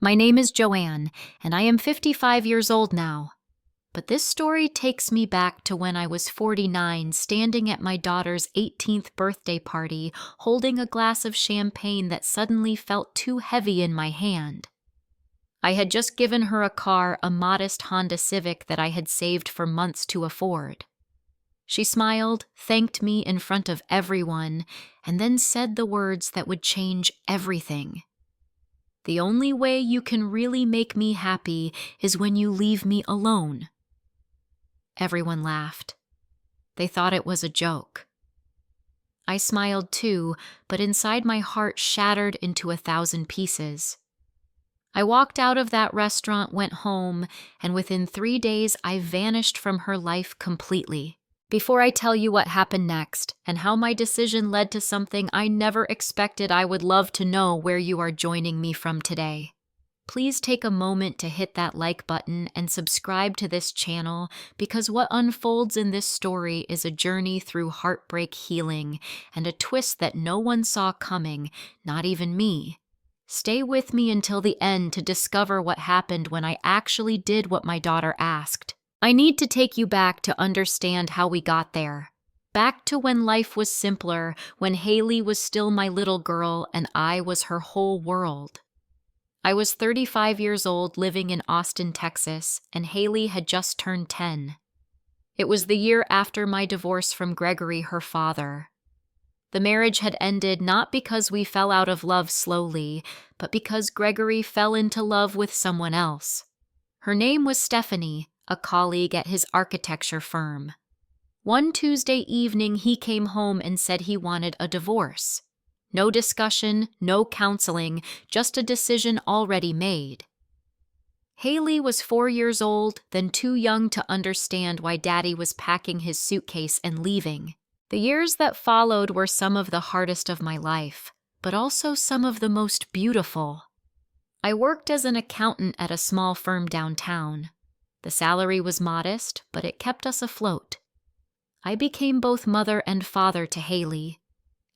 My name is Joanne, and I am 55 years old now. But this story takes me back to when I was 49, standing at my daughter's 18th birthday party, holding a glass of champagne that suddenly felt too heavy in my hand. I had just given her a car, a modest Honda Civic that I had saved for months to afford. She smiled, thanked me in front of everyone, and then said the words that would change everything. "The only way you can really make me happy is when you leave me alone." Everyone laughed. They thought it was a joke. I smiled too, but inside my heart shattered into 1,000 pieces. I walked out of that restaurant, went home, and within 3 days I vanished from her life completely. Before I tell you what happened next and how my decision led to something I never expected, I would love to know where you are joining me from today. Please take a moment to hit that like button and subscribe to this channel, because what unfolds in this story is a journey through heartbreak healing and a twist that no one saw coming, not even me. Stay with me until the end to discover what happened when I actually did what my daughter asked. I need to take you back to understand how we got there. Back to when life was simpler, when Haley was still my little girl and I was her whole world. I was 35 years old, living in Austin, Texas, and Haley had just turned 10. It was the year after my divorce from Gregory, her father. The marriage had ended not because we fell out of love slowly, but because Gregory fell into love with someone else. Her name was Stephanie, a colleague at his architecture firm. One Tuesday evening, he came home and said he wanted a divorce. No discussion, no counseling, just a decision already made. Haley was 4 years old, then too young to understand why Daddy was packing his suitcase and leaving. The years that followed were some of the hardest of my life, but also some of the most beautiful. I worked as an accountant at a small firm downtown. The salary was modest, but it kept us afloat. I became both mother and father to Haley.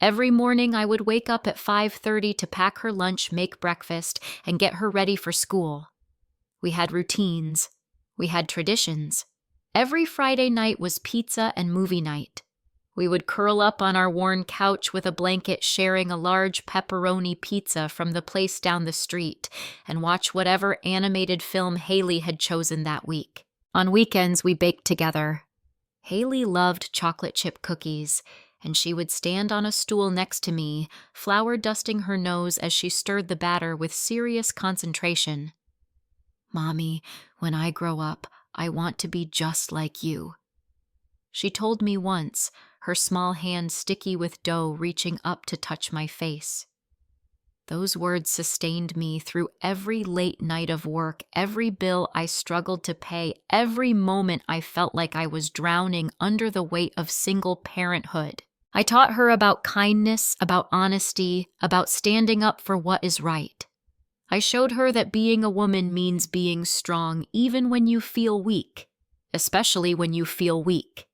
Every morning I would wake up at 5:30 to pack her lunch, make breakfast, and get her ready for school. We had routines. We had traditions. Every Friday night was pizza and movie night. We would curl up on our worn couch with a blanket, sharing a large pepperoni pizza from the place down the street, and watch whatever animated film Haley had chosen that week. On weekends, we baked together. Haley loved chocolate chip cookies, and she would stand on a stool next to me, flour dusting her nose as she stirred the batter with serious concentration. "Mommy, when I grow up, I want to be just like you," she told me once, her small hand sticky with dough reaching up to touch my face. Those words sustained me through every late night of work, every bill I struggled to pay, every moment I felt like I was drowning under the weight of single parenthood. I taught her about kindness, about honesty, about standing up for what is right. I showed her that being a woman means being strong even when you feel weak, especially when you feel weak.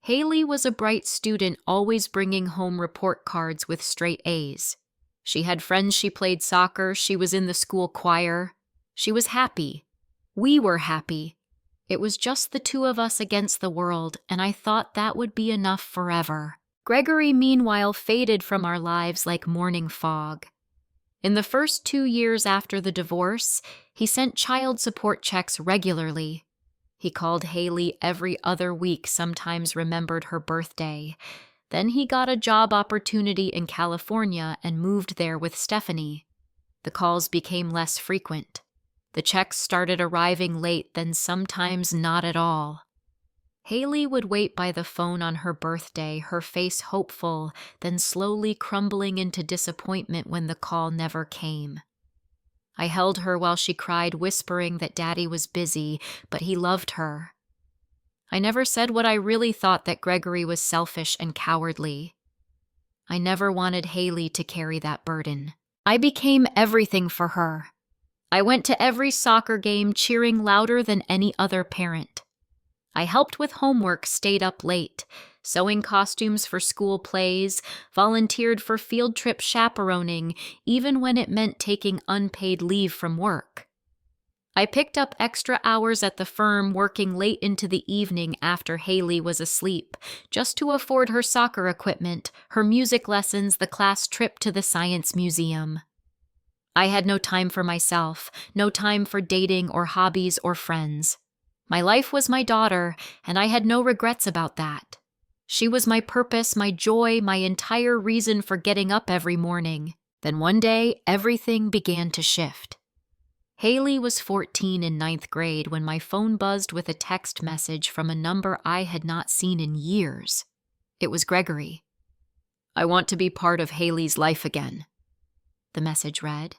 Haley was a bright student, always bringing home report cards with straight A's. She had friends, she played soccer, she was in the school choir. She was happy. We were happy. It was just the two of us against the world, and I thought that would be enough forever. Gregory, meanwhile, faded from our lives like morning fog. In the first 2 years after the divorce, he sent child support checks regularly. He called Haley every other week, sometimes remembered her birthday. Then he got a job opportunity in California and moved there with Stephanie. The calls became less frequent. The checks started arriving late, then sometimes not at all. Haley would wait by the phone on her birthday, her face hopeful, then slowly crumbling into disappointment when the call never came. I held her while she cried, whispering that Daddy was busy, but he loved her. I never said what I really thought, that Gregory was selfish and cowardly. I never wanted Haley to carry that burden. I became everything for her. I went to every soccer game, cheering louder than any other parent. I helped with homework, stayed up late. sewing costumes for school plays, volunteered for field trip chaperoning, even when it meant taking unpaid leave from work. I picked up extra hours at the firm working late into the evening after Haley was asleep, just to afford her soccer equipment, her music lessons, the class trip to the science museum. I had no time for myself, no time for dating or hobbies or friends. My life was my daughter, and I had no regrets about that. She was my purpose, my joy, my entire reason for getting up every morning. Then one day, everything began to shift. Haley was 14 in 9th grade when my phone buzzed with a text message from a number I had not seen in years. It was Gregory. "I want to be part of Haley's life again," the message read.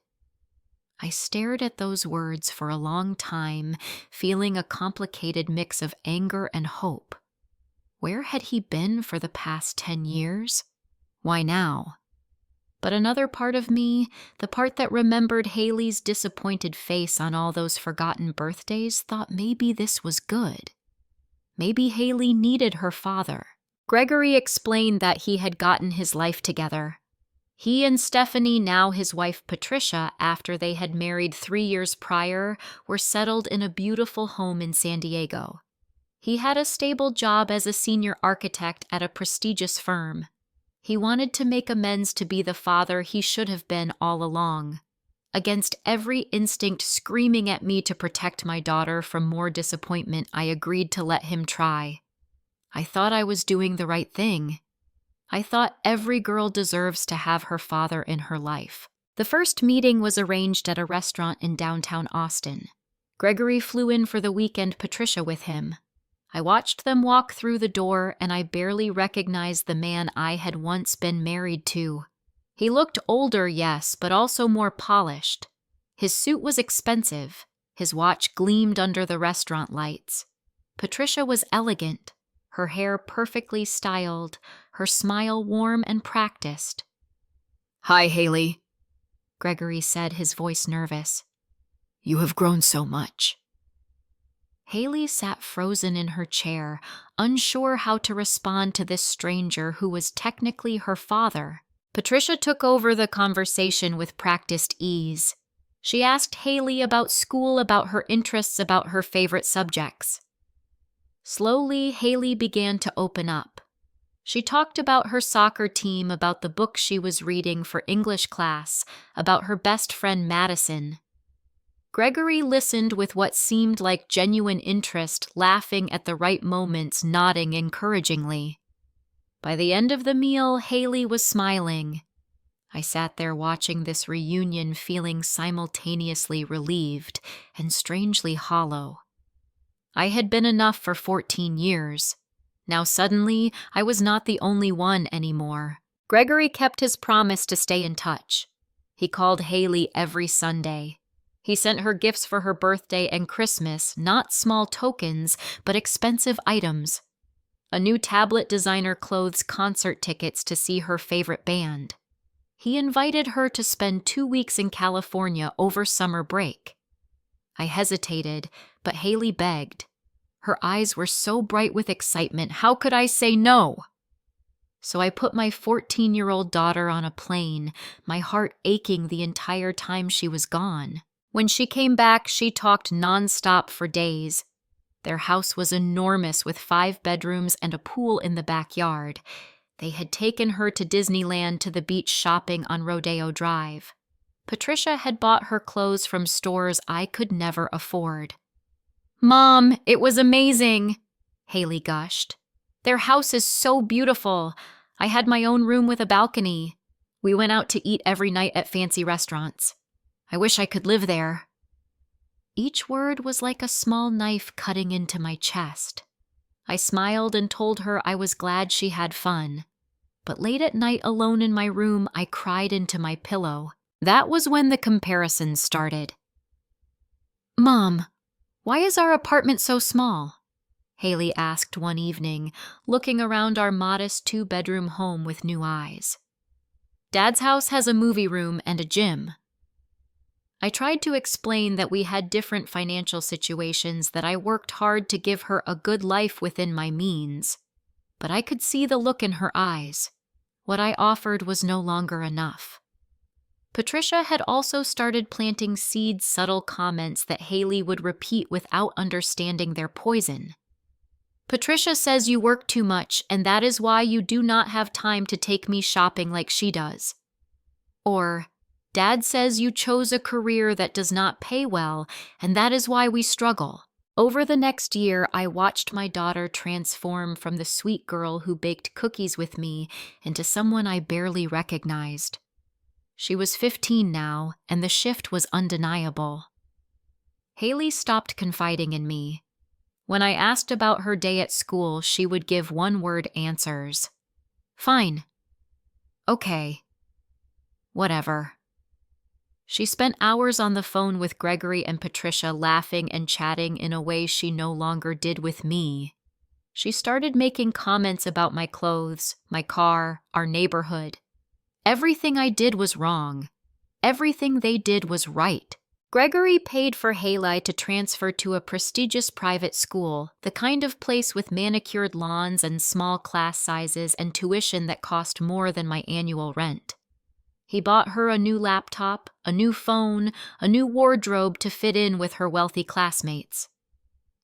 I stared at those words for a long time, feeling a complicated mix of anger and hope. Where had he been for the past 10 years? Why now? But another part of me, the part that remembered Haley's disappointed face on all those forgotten birthdays, thought maybe this was good. Maybe Haley needed her father. Gregory explained that he had gotten his life together. He and Stephanie, now his wife Patricia, after they had married 3 years prior, were settled in a beautiful home in San Diego. He had a stable job as a senior architect at a prestigious firm. He wanted to make amends to be the father he should have been all along. Against every instinct screaming at me to protect my daughter from more disappointment, I agreed to let him try. I thought I was doing the right thing. I thought every girl deserves to have her father in her life. The first meeting was arranged at a restaurant in downtown Austin. Gregory flew in for the weekend, Patricia with him. I watched them walk through the door, and I barely recognized the man I had once been married to. He looked older, yes, but also more polished. His suit was expensive. His watch gleamed under the restaurant lights. Patricia was elegant, her hair perfectly styled, her smile warm and practiced. "Hi, Haley," Gregory said, his voice nervous. "You have grown so much." Haley sat frozen in her chair, unsure how to respond to this stranger who was technically her father. Patricia took over the conversation with practiced ease. She asked Haley about school, about her interests, about her favorite subjects. Slowly, Haley began to open up. She talked about her soccer team, about the book she was reading for English class, about her best friend Madison. Gregory listened with what seemed like genuine interest, laughing at the right moments, nodding encouragingly. By the end of the meal, Haley was smiling. I sat there watching this reunion, feeling simultaneously relieved and strangely hollow. I had been enough for 14 years. Now suddenly, I was not the only one anymore. Gregory kept his promise to stay in touch. He called Haley every Sunday. He sent her gifts for her birthday and Christmas, not small tokens, but expensive items. A new tablet designer clothes concert tickets to see her favorite band. He invited her to spend 2 weeks in California over summer break. I hesitated, but Haley begged. Her eyes were so bright with excitement, how could I say no? So I put my 14-year-old daughter on a plane, my heart aching the entire time she was gone. When she came back, she talked nonstop for days. Their house was enormous with 5 bedrooms and a pool in the backyard. They had taken her to Disneyland, to the beach, shopping on Rodeo Drive. Patricia had bought her clothes from stores I could never afford. "Mom, it was amazing," Haley gushed. "Their house is so beautiful. I had my own room with a balcony. We went out to eat every night at fancy restaurants. I wish I could live there." Each word was like a small knife cutting into my chest. I smiled and told her I was glad she had fun. But late at night, alone in my room, I cried into my pillow. That was when the comparisons started. "Mom, why is our apartment so small?" Haley asked one evening, looking around our modest 2-bedroom home with new eyes. "Dad's house has a movie room and a gym." I tried to explain that we had different financial situations, that I worked hard to give her a good life within my means. but I could see the look in her eyes. What I offered was no longer enough. Patricia had also started planting subtle comments that Haley would repeat without understanding their poison. Patricia says you work too much, and that is why you do not have time to take me shopping like she does. Or, Dad says you chose a career that does not pay well, and that is why we struggle. Over the next year, I watched my daughter transform from the sweet girl who baked cookies with me into someone I barely recognized. She was 15 now, and the shift was undeniable. Haley stopped confiding in me. When I asked about her day at school, she would give one-word answers. Fine. Okay. Whatever. She spent hours on the phone with Gregory and Patricia, laughing and chatting in a way she no longer did with me. She started making comments about my clothes, my car, our neighborhood. Everything I did was wrong. Everything they did was right. Gregory paid for Haley to transfer to a prestigious private school, the kind of place with manicured lawns and small class sizes and tuition that cost more than my annual rent. He bought her a new laptop, a new phone, a new wardrobe to fit in with her wealthy classmates.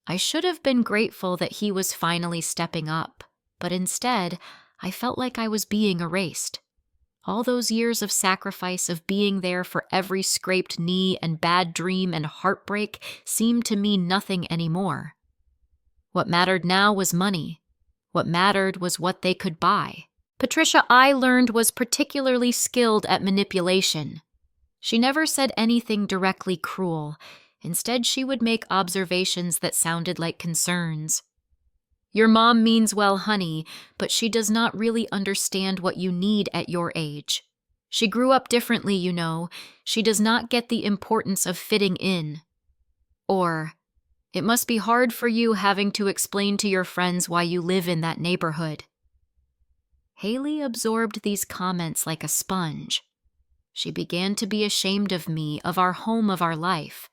I should have been grateful that he was finally stepping up, but instead, I felt like I was being erased. All those years of sacrifice, of being there for every scraped knee and bad dream and heartbreak, seemed to mean nothing anymore. What mattered now was money. What mattered was what they could buy. Patricia, I learned, was particularly skilled at manipulation. She never said anything directly cruel. Instead, she would make observations that sounded like concerns. Your mom means well, honey, but she does not really understand what you need at your age. She grew up differently, you know. She does not get the importance of fitting in. Or, it must be hard for you having to explain to your friends why you live in that neighborhood. Haley absorbed these comments like a sponge. She began to be ashamed of me, of our home, of our life.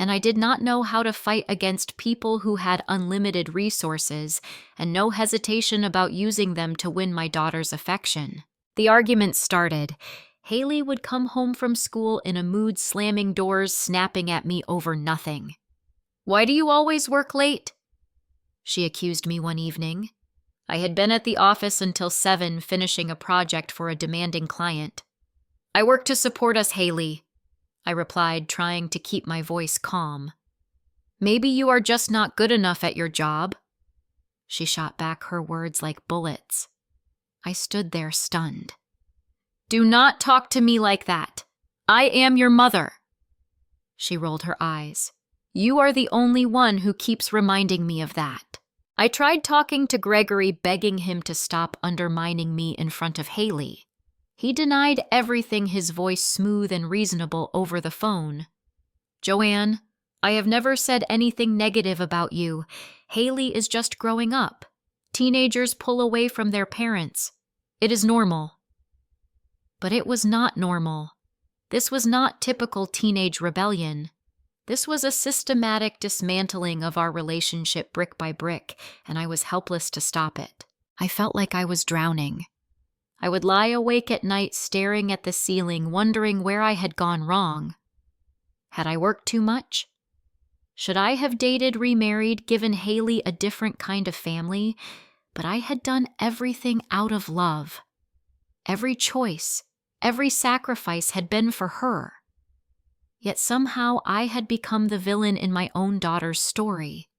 And I did not know how to fight against people who had unlimited resources and no hesitation about using them to win my daughter's affection. The argument started. Haley would come home from school in a mood, slamming doors, snapping at me over nothing. Why do you always work late? She accused me one evening. I had been at the office until 7, finishing a project for a demanding client. I work to support us, Haley, I replied, trying to keep my voice calm. Maybe you are just not good enough at your job. She shot back her words like bullets. I stood there stunned. Do not talk to me like that. I am your mother. She rolled her eyes. You are the only one who keeps reminding me of that. I tried talking to Gregory, begging him to stop undermining me in front of Haley. He denied everything, his voice smooth and reasonable over the phone. Joanne, I have never said anything negative about you. Haley is just growing up. Teenagers pull away from their parents. It is normal. But it was not normal. This was not typical teenage rebellion. This was a systematic dismantling of our relationship brick by brick, and I was helpless to stop it. I felt like I was drowning. I would lie awake at night staring at the ceiling, wondering where I had gone wrong. Had I worked too much? Should I have dated, remarried, given Haley a different kind of family? But I had done everything out of love. Every choice, every sacrifice had been for her. Yet somehow I had become the villain in my own daughter's story,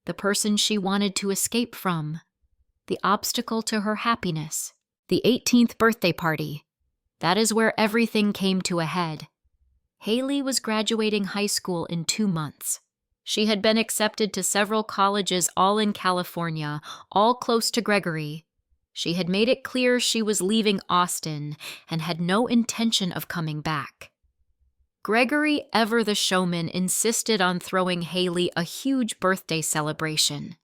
the person she wanted to escape from, the obstacle to her happiness. The 18th birthday party. That is where everything came to a head. Haley was graduating high school in 2 months. She had been accepted to several colleges, all in California, all close to Gregory. She had made it clear she was leaving Austin and had no intention of coming back. Gregory, ever the showman, insisted on throwing Haley a huge birthday celebration.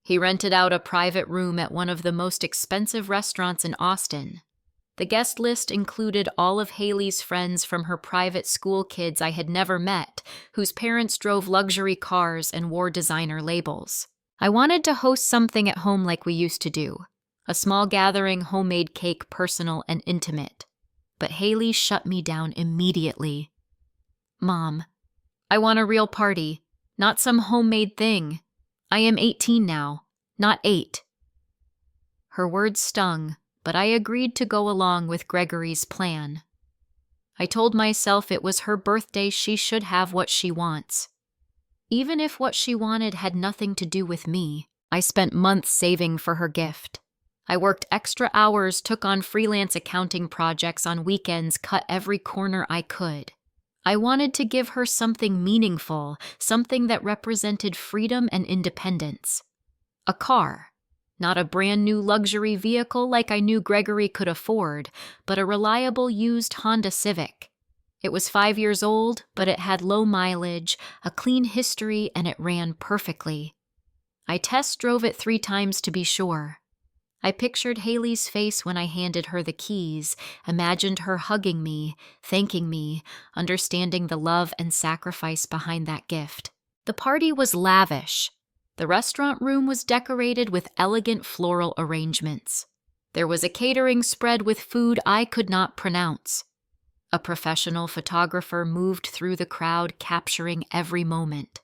He rented out a private room at one of the most expensive restaurants in Austin. The guest list included all of Haley's friends from her private school, kids I had never met, whose parents drove luxury cars and wore designer labels. I wanted to host something at home like we used to do. A small gathering, homemade cake, personal and intimate. But Haley shut me down immediately. Mom, I want a real party, not some homemade thing. I am 18 now, not 8. Her words stung, but I agreed to go along with Gregory's plan. I told myself it was her birthday, she should have what she wants. Even if what she wanted had nothing to do with me, I spent months saving for her gift. I worked extra hours, took on freelance accounting projects on weekends, cut every corner I could. I wanted to give her something meaningful, something that represented freedom and independence. A car. Not a brand new luxury vehicle like I knew Gregory could afford, but a reliable used Honda Civic. It was 5 years old, but it had low mileage, a clean history, and it ran perfectly. I test drove it 3 times to be sure. I pictured Haley's face when I handed her the keys, imagined her hugging me, thanking me, understanding the love and sacrifice behind that gift. The party was lavish. The restaurant room was decorated with elegant floral arrangements. There was a catering spread with food I could not pronounce. A professional photographer moved through the crowd, capturing every moment.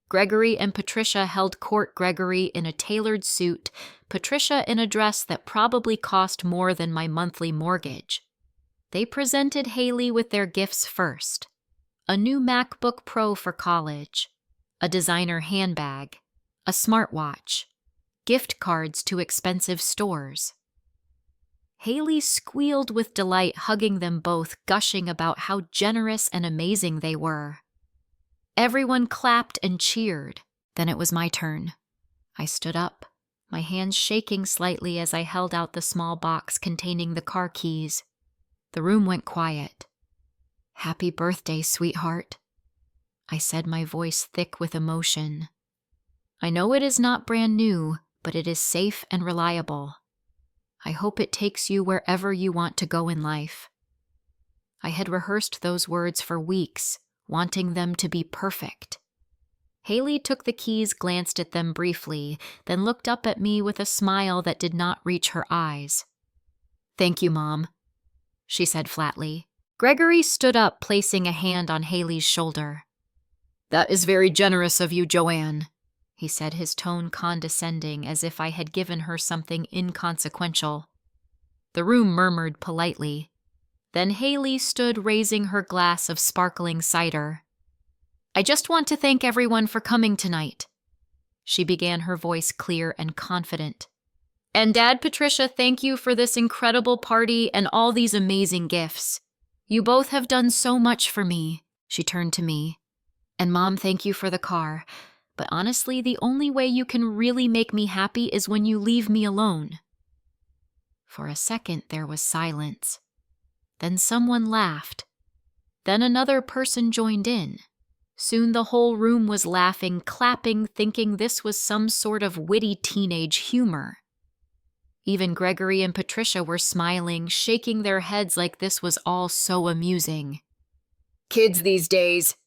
Gregory and Patricia held court, Gregory in a tailored suit, Patricia in a dress that probably cost more than my monthly mortgage. They presented Haley with their gifts first. A new MacBook Pro for college, a designer handbag, a smartwatch, gift cards to expensive stores. Haley squealed with delight, hugging them both, gushing about how generous and amazing they were. Everyone clapped and cheered. Then it was my turn. I stood up, my hands shaking slightly as I held out the small box containing the car keys. The room went quiet. "Happy birthday, sweetheart," I said, my voice thick with emotion. "I know it is not brand new, but it is safe and reliable. I hope it takes you wherever you want to go in life." I had rehearsed those words for weeks, wanting them to be perfect. Haley took the keys, glanced at them briefly, then looked up at me with a smile that did not reach her eyes. "Thank you, Mom," she said flatly. Gregory stood up, placing a hand on Haley's shoulder. "That is very generous of you, Joanne," he said, his tone condescending, as if I had given her something inconsequential. The room murmured politely. Then Haley stood, raising her glass of sparkling cider. "I just want to thank everyone for coming tonight," she began, her voice clear and confident. "And Dad, Patricia, thank you for this incredible party and all these amazing gifts. You both have done so much for me," she turned to me. "And Mom, thank you for the car. But honestly, the only way you can really make me happy is when you leave me alone." For a second, there was silence. Then someone laughed. Then another person joined in. Soon the whole room was laughing, clapping, thinking this was some sort of witty teenage humor. Even Gregory and Patricia were smiling, shaking their heads like this was all so amusing. "Kids these days,"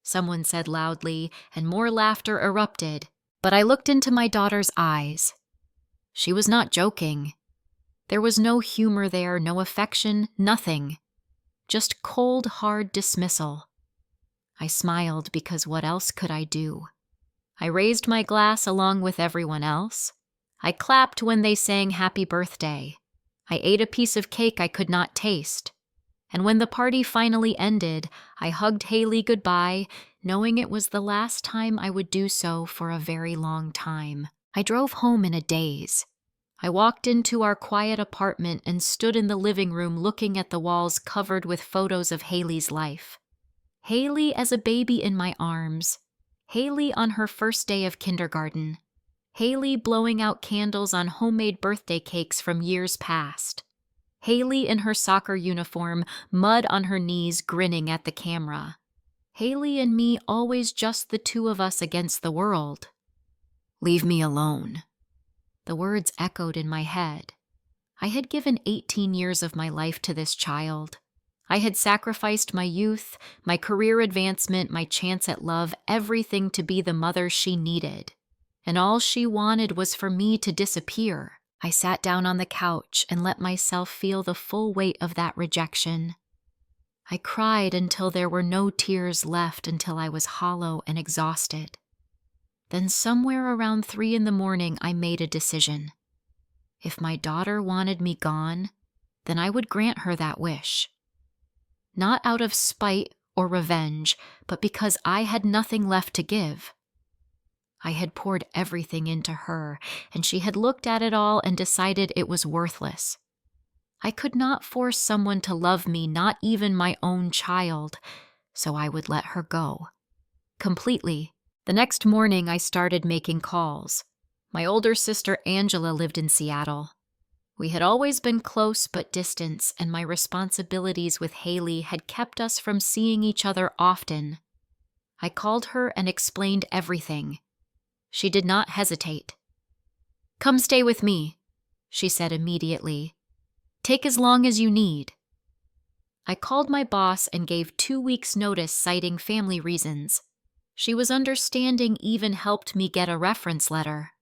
someone said loudly, and more laughter erupted. But I looked into my daughter's eyes. She was not joking. There was no humor there, no affection, nothing. Just cold, hard dismissal. I smiled because what else could I do? I raised my glass along with everyone else. I clapped when they sang happy birthday. I ate a piece of cake I could not taste. And when the party finally ended, I hugged Haley goodbye, knowing it was the last time I would do so for a very long time. I drove home in a daze. I walked into our quiet apartment and stood in the living room looking at the walls covered with photos of Haley's life. Haley as a baby in my arms. Haley on her first day of kindergarten. Haley blowing out candles on homemade birthday cakes from years past. Haley in her soccer uniform, mud on her knees, grinning at the camera. Haley and me, always just the two of us against the world. "Leave me alone." The words echoed in my head. I had given 18 years of my life to this child. I had sacrificed my youth, my career advancement, my chance at love, everything to be the mother she needed. And all she wanted was for me to disappear. I sat down on the couch and let myself feel the full weight of that rejection. I cried until there were no tears left, until I was hollow and exhausted. Then somewhere around 3 a.m, I made a decision. If my daughter wanted me gone, then I would grant her that wish. Not out of spite or revenge, but because I had nothing left to give. I had poured everything into her, and she had looked at it all and decided it was worthless. I could not force someone to love me, not even my own child, so I would let her go. Completely. The next morning, I started making calls. My older sister Angela lived in Seattle. We had always been close but distant, and my responsibilities with Haley had kept us from seeing each other often. I called her and explained everything. She did not hesitate. "Come stay with me," she said immediately. "Take as long as you need." I called my boss and gave 2 weeks' notice, citing family reasons. She was understanding, even helped me get a reference letter.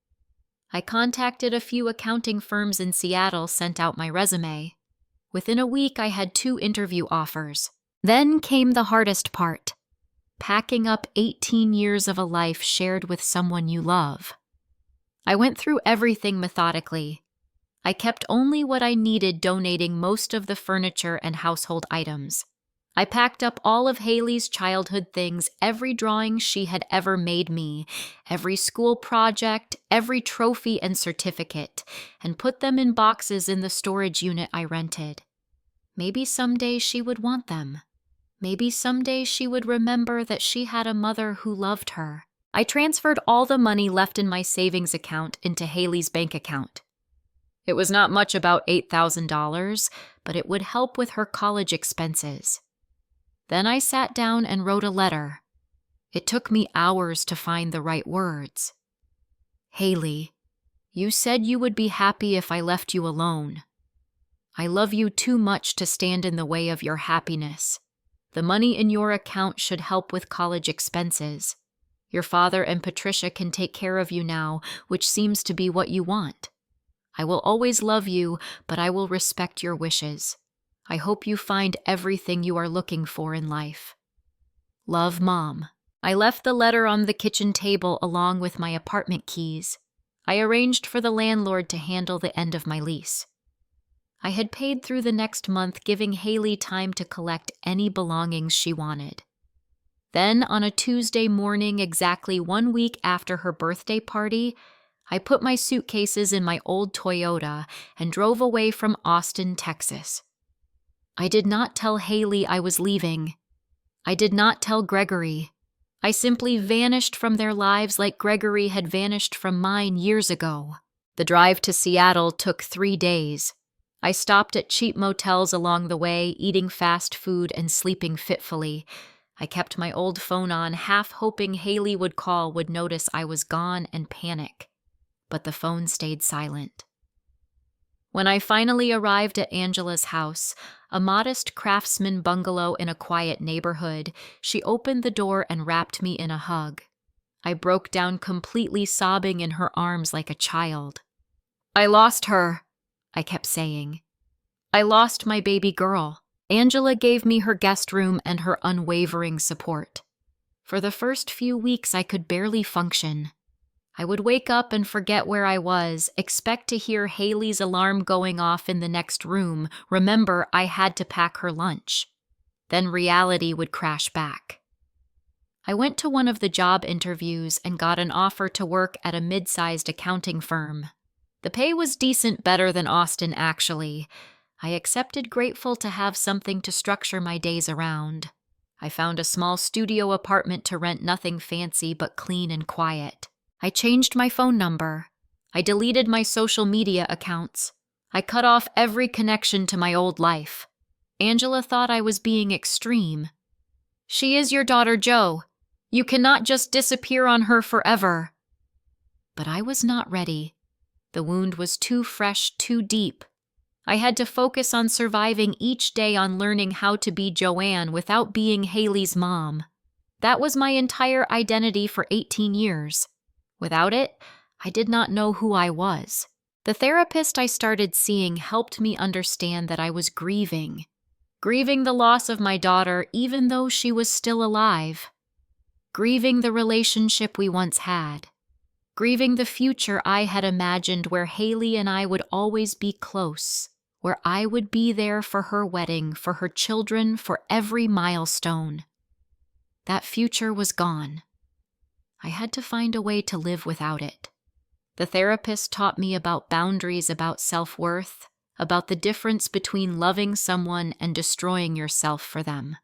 I contacted a few accounting firms in Seattle, sent out my resume. Within a week, I had 2 interview offers. Then came the hardest part: packing up 18 years of a life shared with someone you love. I went through everything methodically. I kept only what I needed, donating most of the furniture and household items. I packed up all of Haley's childhood things, every drawing she had ever made me, every school project, every trophy and certificate, and put them in boxes in the storage unit I rented. Maybe someday she would want them. Maybe someday she would remember that she had a mother who loved her. I transferred all the money left in my savings account into Haley's bank account. It was not much, about $8,000, but it would help with her college expenses. Then I sat down and wrote a letter. It took me hours to find the right words. "Haley, you said you would be happy if I left you alone. I love you too much to stand in the way of your happiness. The money in your account should help with college expenses. Your father and Patricia can take care of you now, which seems to be what you want. I will always love you, but I will respect your wishes. I hope you find everything you are looking for in life. Love, Mom." I left the letter on the kitchen table along with my apartment keys. I arranged for the landlord to handle the end of my lease. I had paid through the next month, giving Haley time to collect any belongings she wanted. Then, on a Tuesday morning, exactly 1 week after her birthday party, I put my suitcases in my old Toyota and drove away from Austin, Texas. I did not tell Haley I was leaving. I did not tell Gregory. I simply vanished from their lives like Gregory had vanished from mine years ago. The drive to Seattle took 3 days. I stopped at cheap motels along the way, eating fast food and sleeping fitfully. I kept my old phone on, half hoping Haley would call, would notice I was gone and panic. But the phone stayed silent. When I finally arrived at Angela's house, a modest craftsman bungalow in a quiet neighborhood, she opened the door and wrapped me in a hug. I broke down completely, sobbing in her arms like a child. "I lost her," I kept saying. "I lost my baby girl." Angela gave me her guest room and her unwavering support. For the first few weeks, I could barely function. I would wake up and forget where I was, expect to hear Haley's alarm going off in the next room, remember I had to pack her lunch. Then reality would crash back. I went to one of the job interviews and got an offer to work at a mid-sized accounting firm. The pay was decent, better than Austin, actually. I accepted, grateful to have something to structure my days around. I found a small studio apartment to rent, nothing fancy but clean and quiet. I changed my phone number. I deleted my social media accounts. I cut off every connection to my old life. Angela thought I was being extreme. "She is your daughter, Jo. You cannot just disappear on her forever." But I was not ready. The wound was too fresh, too deep. I had to focus on surviving each day, on learning how to be Joanne without being Haley's mom. That was my entire identity for 18 years. Without it, I did not know who I was. The therapist I started seeing helped me understand that I was grieving the loss of my daughter even though she was still alive, grieving the relationship we once had, grieving the future I had imagined where Haley and I would always be close, where I would be there for her wedding, for her children, for every milestone. That future was gone. I had to find a way to live without it. The therapist taught me about boundaries, about self-worth, about the difference between loving someone and destroying yourself for them.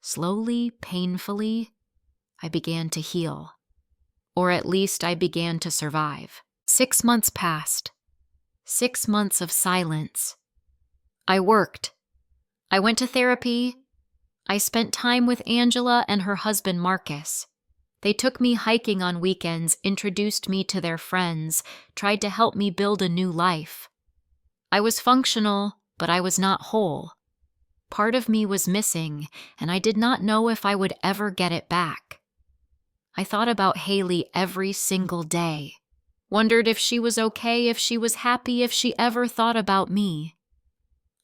Slowly, painfully, I began to heal. Or at least I began to survive. 6 months passed. 6 months of silence. I worked. I went to therapy. I spent time with Angela and her husband Marcus. They took me hiking on weekends, introduced me to their friends, tried to help me build a new life. I was functional, but I was not whole. Part of me was missing, and I did not know if I would ever get it back. I thought about Haley every single day, wondered if she was okay, if she was happy, if she ever thought about me.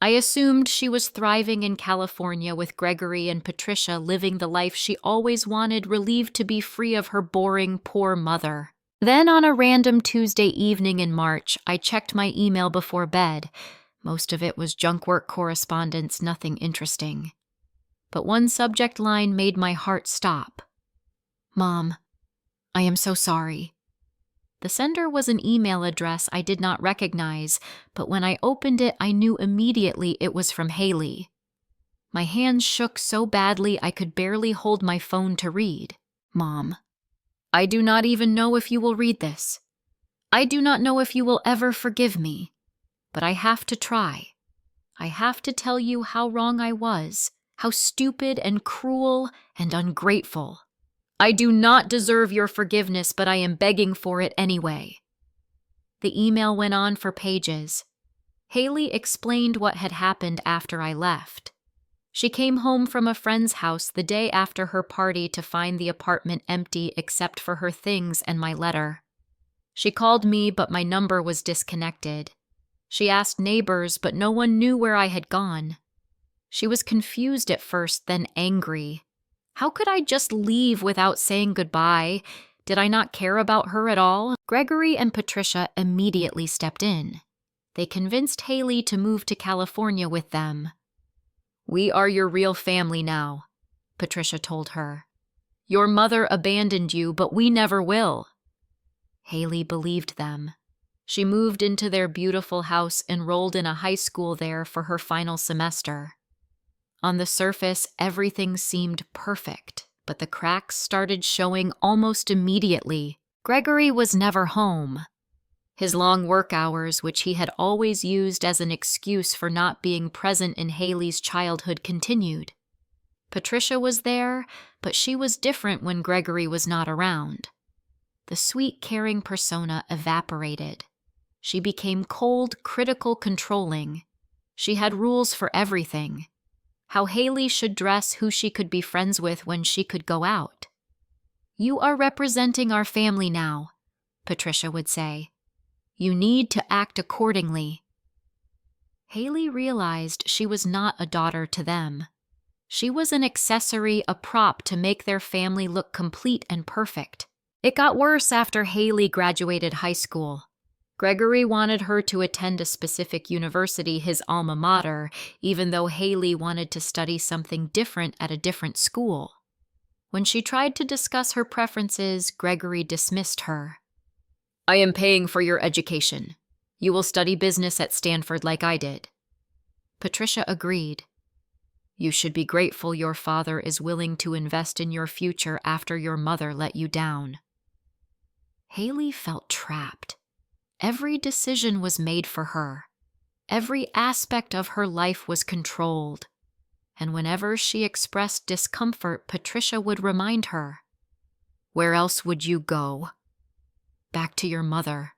I assumed she was thriving in California with Gregory and Patricia, living the life she always wanted, relieved to be free of her boring, poor mother. Then on a random Tuesday evening in March, I checked my email before bed. Most of it was junk work correspondence, nothing interesting. But one subject line made my heart stop. Mom, I am so sorry. The sender was an email address I did not recognize, but when I opened it, I knew immediately it was from Haley. My hands shook so badly I could barely hold my phone to read. Mom, I do not even know if you will read this. I do not know if you will ever forgive me, but I have to try. I have to tell you how wrong I was, how stupid and cruel and ungrateful. I do not deserve your forgiveness, but I am begging for it anyway. The email went on for pages. Haley explained what had happened after I left. She came home from a friend's house the day after her party to find the apartment empty except for her things and my letter. She called me, but my number was disconnected. She asked neighbors, but no one knew where I had gone. She was confused at first, then angry. How could I just leave without saying goodbye? Did I not care about her at all? Gregory and Patricia immediately stepped in. They convinced Haley to move to California with them. We are your real family now, Patricia told her. Your mother abandoned you, but we never will. Haley believed them. She moved into their beautiful house, enrolled in a high school there for her final semester. On the surface, everything seemed perfect, but the cracks started showing almost immediately. Gregory was never home. His long work hours, which he had always used as an excuse for not being present in Haley's childhood, continued. Patricia was there, but she was different when Gregory was not around. The sweet, caring persona evaporated. She became cold, critical, controlling. She had rules for everything. How Haley should dress, who she could be friends with when she could go out. You are representing our family now, Patricia would say. You need to act accordingly. Haley realized she was not a daughter to them. She was an accessory, a prop to make their family look complete and perfect. It got worse after Haley graduated high school. Gregory wanted her to attend a specific university, his alma mater, even though Haley wanted to study something different at a different school. When she tried to discuss her preferences, Gregory dismissed her. I am paying for your education. You will study business at Stanford like I did. Patricia agreed. You should be grateful your father is willing to invest in your future after your mother let you down. Haley felt trapped. Every decision was made for her. Every aspect of her life was controlled. And whenever she expressed discomfort, Patricia would remind her, Where else would you go? Back to your mother.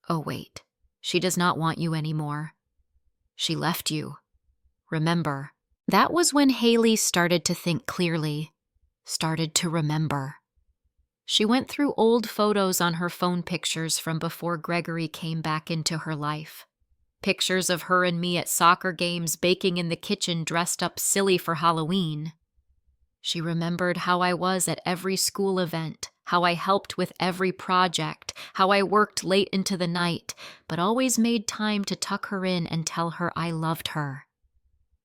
Oh, wait. She does not want you anymore. She left you. Remember. That was when Haley started to think clearly, started to remember. She went through old photos on her phone pictures from before Gregory came back into her life. Pictures of her and me at soccer games, baking in the kitchen, dressed up silly for Halloween. She remembered how I was at every school event, how I helped with every project, how I worked late into the night, but always made time to tuck her in and tell her I loved her.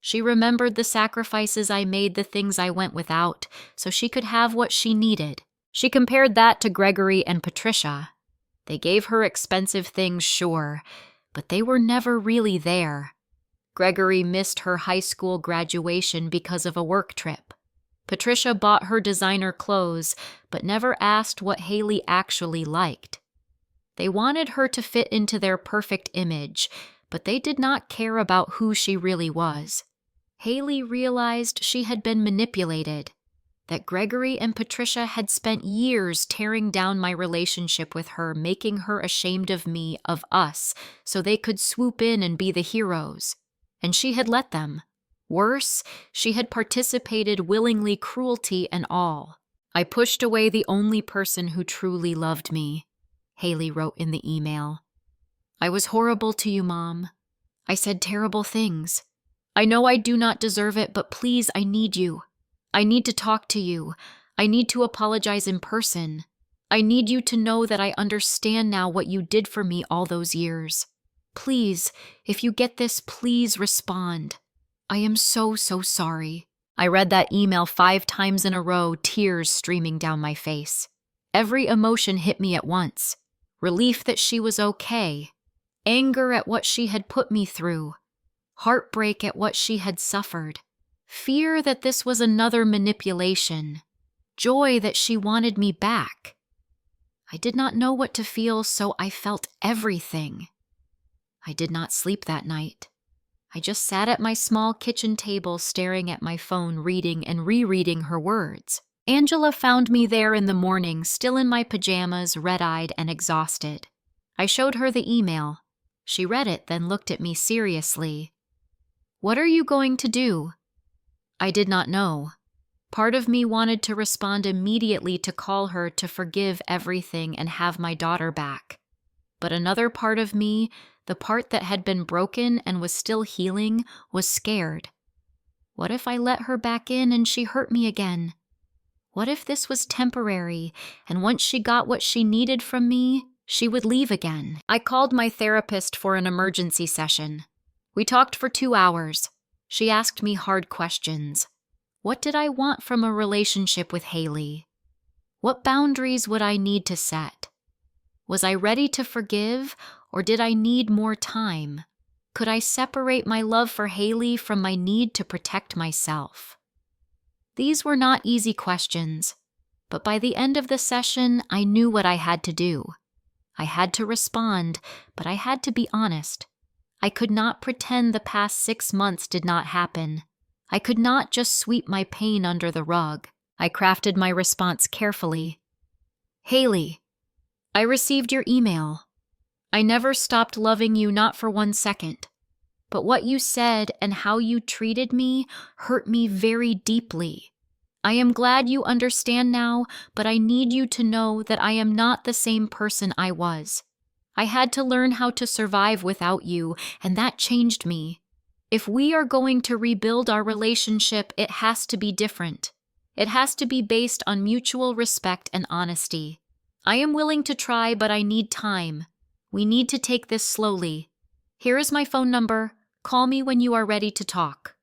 She remembered the sacrifices I made, the things I went without, so she could have what she needed. She compared that to Gregory and Patricia. They gave her expensive things, sure, but they were never really there. Gregory missed her high school graduation because of a work trip. Patricia bought her designer clothes, but never asked what Haley actually liked. They wanted her to fit into their perfect image, but they did not care about who she really was. Haley realized she had been manipulated, that Gregory and Patricia had spent years tearing down my relationship with her, making her ashamed of me, of us, so they could swoop in and be the heroes. And she had let them. Worse, she had participated willingly, cruelty and all. I pushed away the only person who truly loved me, Haley wrote in the email. I was horrible to you, Mom. I said terrible things. I know I do not deserve it, but please, I need you. I need to talk to you. I need to apologize in person. I need you to know that I understand now what you did for me all those years. Please, if you get this, please respond. I am so sorry. I read that email 5 times in a row, tears streaming down my face. Every emotion hit me at once. Relief that she was okay. Anger at what she had put me through. Heartbreak at what she had suffered. Fear that this was another manipulation. Joy that she wanted me back. I did not know what to feel, so I felt everything. I did not sleep that night. I just sat at my small kitchen table staring at my phone, reading and rereading her words. Angela found me there in the morning, still in my pajamas, red-eyed and exhausted. I showed her the email. She read it, then looked at me seriously. What are you going to do? I did not know. Part of me wanted to respond immediately, to call her, to forgive everything and have my daughter back. But another part of me, the part that had been broken and was still healing, was scared. What if I let her back in and she hurt me again? What if this was temporary, and once she got what she needed from me, she would leave again? I called my therapist for an emergency session. We talked for 2 hours. She asked me hard questions. What did I want from a relationship with Haley? What boundaries would I need to set? Was I ready to forgive, or did I need more time? Could I separate my love for Haley from my need to protect myself? These were not easy questions, but by the end of the session, I knew what I had to do. I had to respond, but I had to be honest. I could not pretend the past 6 months did not happen. I could not just sweep my pain under the rug. I crafted my response carefully. Haley, I received your email. I never stopped loving you, not for 1 second. But what you said and how you treated me hurt me very deeply. I am glad you understand now, but I need you to know that I am not the same person I was. I had to learn how to survive without you, and that changed me. If we are going to rebuild our relationship, it has to be different. It has to be based on mutual respect and honesty. I am willing to try, but I need time. We need to take this slowly. Here is my phone number. Call me when you are ready to talk.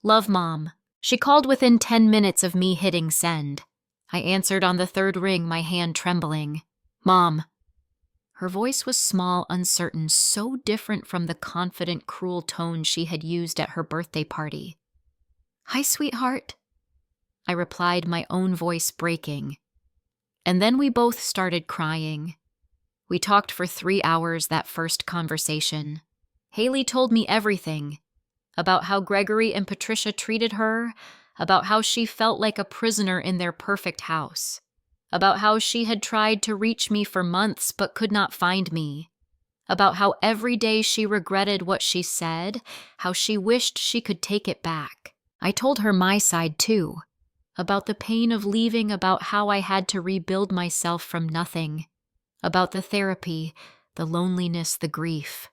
Love, Mom. She called within 10 minutes of me hitting send. I answered on the 3rd ring, my hand trembling. Mom. Her voice was small, uncertain, so different from the confident, cruel tone she had used at her birthday party. Hi, sweetheart. I replied, my own voice breaking. And then we both started crying. We talked for 3 hours that first conversation. Haley told me everything. About how Gregory and Patricia treated her, about how she felt like a prisoner in their perfect house, about how she had tried to reach me for months but could not find me, about how every day she regretted what she said, how she wished she could take it back. I told her my side too, about the pain of leaving, about how I had to rebuild myself from nothing, about the therapy, the loneliness, the grief.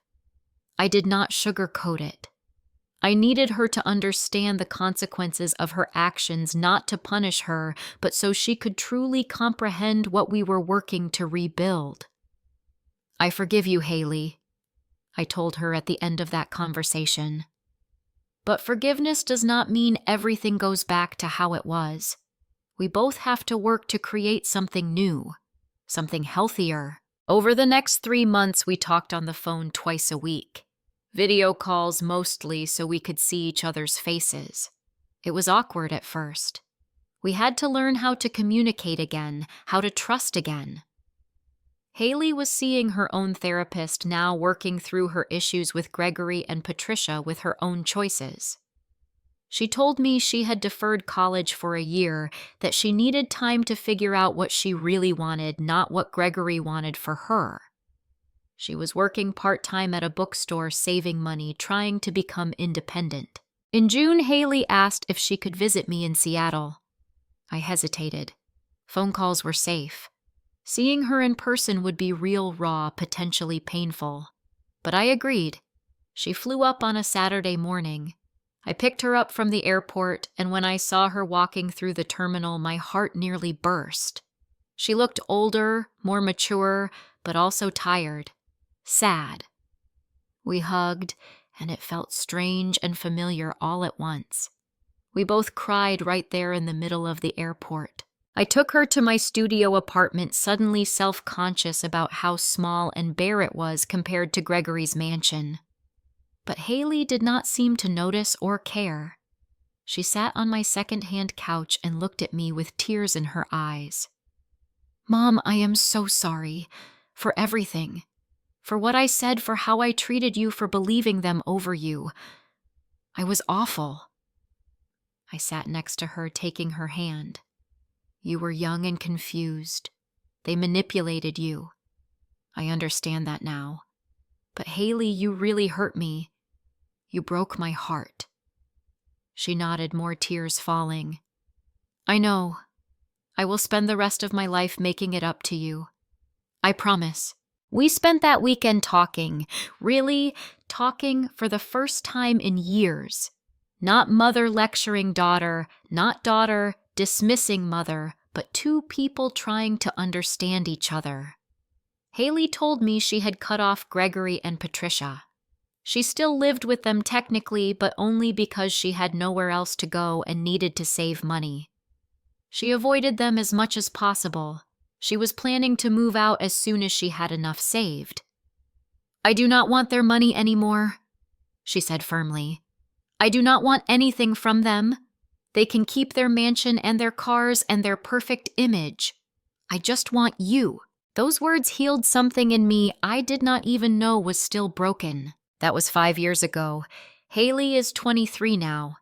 I did not sugarcoat it. I needed her to understand the consequences of her actions, not to punish her, but so she could truly comprehend what we were working to rebuild. I forgive you, Haley, I told her at the end of that conversation. But forgiveness does not mean everything goes back to how it was. We both have to work to create something new, something healthier. Over the next 3 months, we talked on the phone twice a week. Video calls mostly so we could see each other's faces. It was awkward at first. We had to learn how to communicate again, how to trust again. Haley was seeing her own therapist, now working through her issues with Gregory and Patricia with her own choices. She told me she had deferred college for a year, that she needed time to figure out what she really wanted, not what Gregory wanted for her. She was working part-time at a bookstore, saving money, trying to become independent. In June, Haley asked if she could visit me in Seattle. I hesitated. Phone calls were safe. Seeing her in person would be real raw, potentially painful. But I agreed. She flew up on a Saturday morning. I picked her up from the airport, and when I saw her walking through the terminal, my heart nearly burst. She looked older, more mature, but also tired. Sad. We hugged, and it felt strange and familiar all at once. We both cried right there in the middle of the airport. I took her to my studio apartment, suddenly self-conscious about how small and bare it was compared to Gregory's mansion. But Haley did not seem to notice or care. She sat on my second-hand couch and looked at me with tears in her eyes. "Mom, I am so sorry. For everything. For what I said, for how I treated you, for believing them over you. I was awful." I sat next to her, taking her hand. "You were young and confused. They manipulated you. I understand that now. But Haley, you really hurt me. You broke my heart." She nodded, more tears falling. "I know. I will spend the rest of my life making it up to you. I promise." We spent that weekend talking, really talking for the first time in years. Not mother lecturing daughter, not daughter dismissing mother, but two people trying to understand each other. Haley told me she had cut off Gregory and Patricia. She still lived with them technically, but only because she had nowhere else to go and needed to save money. She avoided them as much as possible. She was planning to move out as soon as she had enough saved. "I do not want their money anymore," she said firmly. "I do not want anything from them. They can keep their mansion and their cars and their perfect image. I just want you." Those words healed something in me I did not even know was still broken. That was 5 years ago. Haley is 23 now.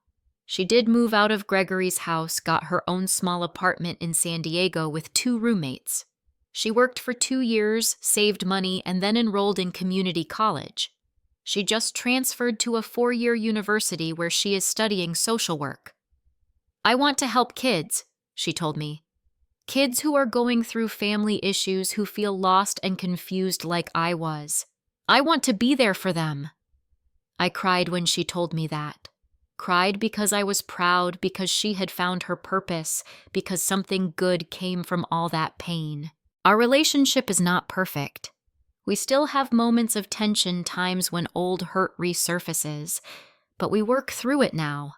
She did move out of Gregory's house, got her own small apartment in San Diego with 2 roommates. She worked for 2 years, saved money, and then enrolled in community college. She just transferred to a 4-year university where she is studying social work. "I want to help kids," she told me. "Kids who are going through family issues, who feel lost and confused like I was. I want to be there for them." I cried when she told me that. Cried because I was proud, because she had found her purpose, because something good came from all that pain. Our relationship is not perfect. We still have moments of tension, times when old hurt resurfaces, but we work through it now.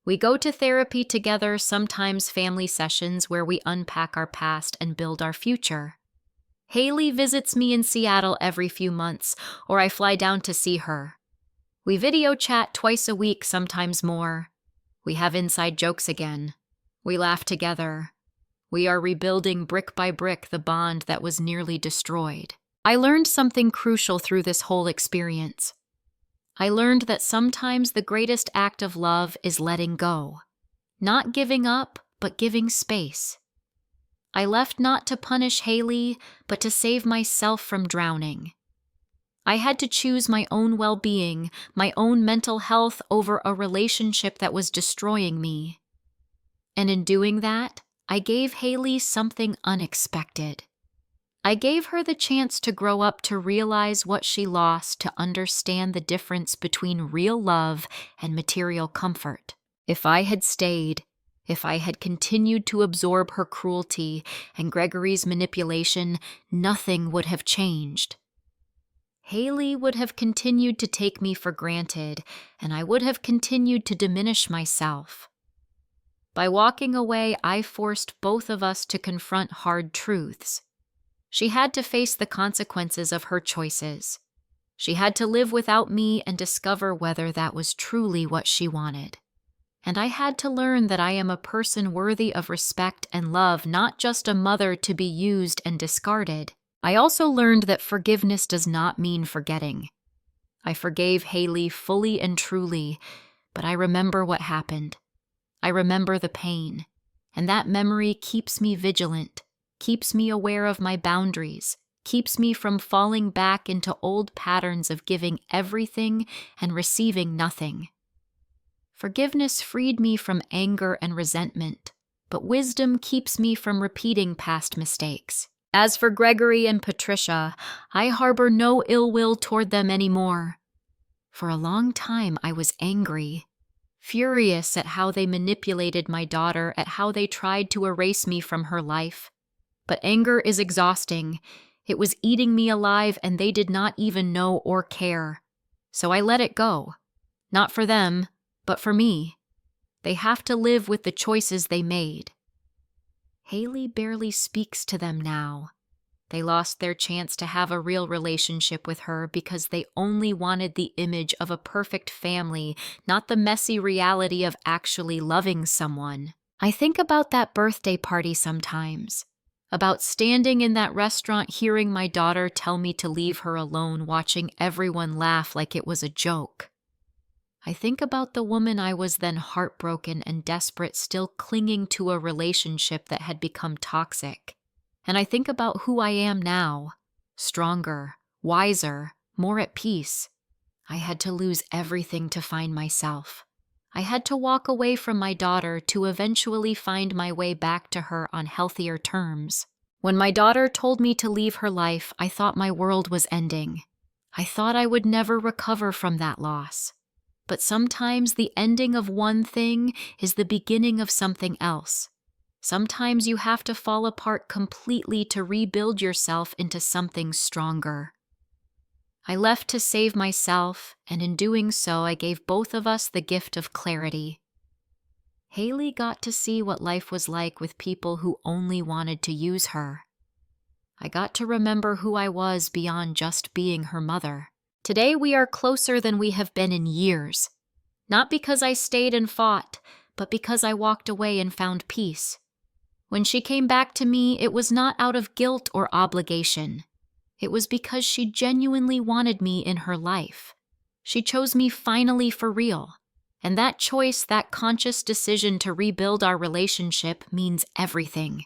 We go to therapy together, sometimes family sessions where we unpack our past and build our future. Haley visits me in Seattle every few months, or I fly down to see her. We video chat twice a week, sometimes more. We have inside jokes again. We laugh together. We are rebuilding brick by brick the bond that was nearly destroyed. I learned something crucial through this whole experience. I learned that sometimes the greatest act of love is letting go. Not giving up, but giving space. I left not to punish Haley, but to save myself from drowning. I had to choose my own well-being, my own mental health over a relationship that was destroying me. And in doing that, I gave Haley something unexpected. I gave her the chance to grow up to realize what she lost, to understand the difference between real love and material comfort. If I had stayed, if I had continued to absorb her cruelty and Gregory's manipulation, nothing would have changed. Haley would have continued to take me for granted, and I would have continued to diminish myself. By walking away, I forced both of us to confront hard truths. She had to face the consequences of her choices. She had to live without me and discover whether that was truly what she wanted. And I had to learn that I am a person worthy of respect and love, not just a mother to be used and discarded. I also learned that forgiveness does not mean forgetting. I forgave Haley fully and truly, but I remember what happened. I remember the pain, and that memory keeps me vigilant, keeps me aware of my boundaries, keeps me from falling back into old patterns of giving everything and receiving nothing. Forgiveness freed me from anger and resentment, but wisdom keeps me from repeating past mistakes. As for Gregory and Patricia, I harbor no ill will toward them anymore. For a long time, I was angry, furious at how they manipulated my daughter, at how they tried to erase me from her life. But anger is exhausting. It was eating me alive, and they did not even know or care. So I let it go. Not for them, but for me. They have to live with the choices they made. Haley barely speaks to them now. They lost their chance to have a real relationship with her because they only wanted the image of a perfect family, not the messy reality of actually loving someone. I think about that birthday party sometimes, about standing in that restaurant hearing my daughter tell me to leave her alone, watching everyone laugh like it was a joke. I think about the woman I was then, heartbroken and desperate, still clinging to a relationship that had become toxic. And I think about who I am now, stronger, wiser, more at peace. I had to lose everything to find myself. I had to walk away from my daughter to eventually find my way back to her on healthier terms. When my daughter told me to leave her life, I thought my world was ending. I thought I would never recover from that loss. But sometimes the ending of one thing is the beginning of something else. Sometimes you have to fall apart completely to rebuild yourself into something stronger. I left to save myself, and in doing so, I gave both of us the gift of clarity. Haley got to see what life was like with people who only wanted to use her. I got to remember who I was beyond just being her mother. Today we are closer than we have been in years. Not because I stayed and fought, but because I walked away and found peace. When she came back to me, it was not out of guilt or obligation. It was because she genuinely wanted me in her life. She chose me finally for real. And that choice, that conscious decision to rebuild our relationship, means everything.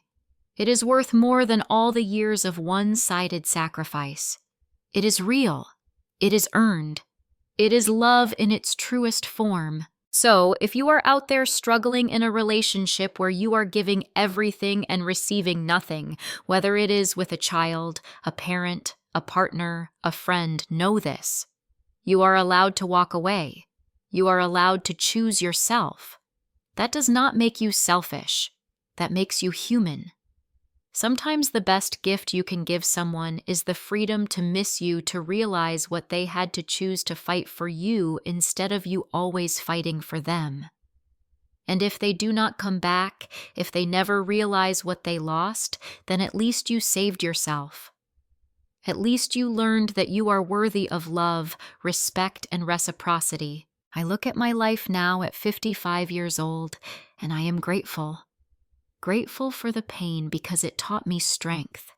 It is worth more than all the years of one-sided sacrifice. It is real. It is earned. It is love in its truest form. So, if you are out there struggling in a relationship where you are giving everything and receiving nothing, whether it is with a child, a parent, a partner, a friend, know this. You are allowed to walk away. You are allowed to choose yourself. That does not make you selfish. That makes you human. Sometimes the best gift you can give someone is the freedom to miss you, to realize what they had to choose to fight for you instead of you always fighting for them. And if they do not come back, if they never realize what they lost, then at least you saved yourself. At least you learned that you are worthy of love, respect, and reciprocity. I look at my life now at 55 years old, and I am grateful. Grateful for the pain because it taught me strength.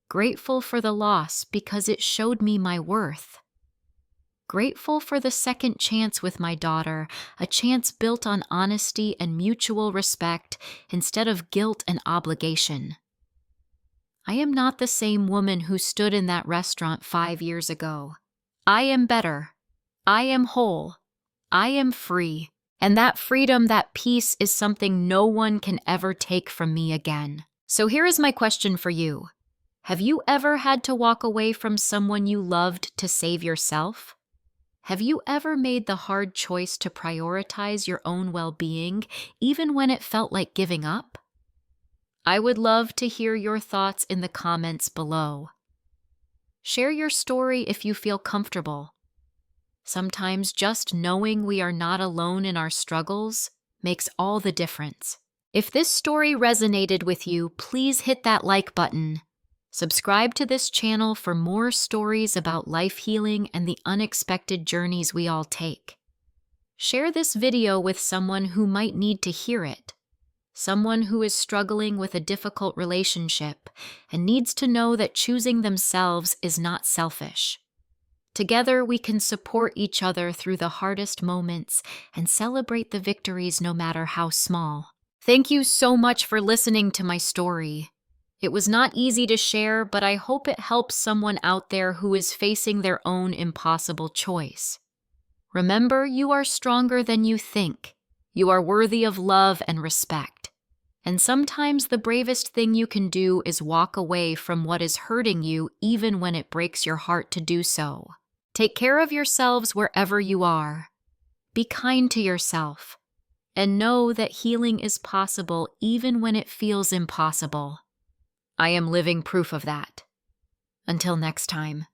Grateful for the loss because it showed me my worth. Grateful for the second chance with my daughter, a chance built on honesty and mutual respect instead of guilt and obligation. I am not the same woman who stood in that restaurant 5 years ago. I am better. I am whole. I am free. And that freedom, that peace is something no one can ever take from me again. So here is my question for you. Have you ever had to walk away from someone you loved to save yourself? Have you ever made the hard choice to prioritize your own well-being, even when it felt like giving up? I would love to hear your thoughts in the comments below. Share your story if you feel comfortable. Sometimes just knowing we are not alone in our struggles makes all the difference. If this story resonated with you, please hit that like button. Subscribe to this channel for more stories about life healing and the unexpected journeys we all take. Share this video with someone who might need to hear it. Someone who is struggling with a difficult relationship and needs to know that choosing themselves is not selfish. Together, we can support each other through the hardest moments and celebrate the victories no matter how small. Thank you so much for listening to my story. It was not easy to share, but I hope it helps someone out there who is facing their own impossible choice. Remember, you are stronger than you think. You are worthy of love and respect. And sometimes the bravest thing you can do is walk away from what is hurting you, even when it breaks your heart to do so. Take care of yourselves wherever you are. Be kind to yourself. And know that healing is possible even when it feels impossible. I am living proof of that. Until next time.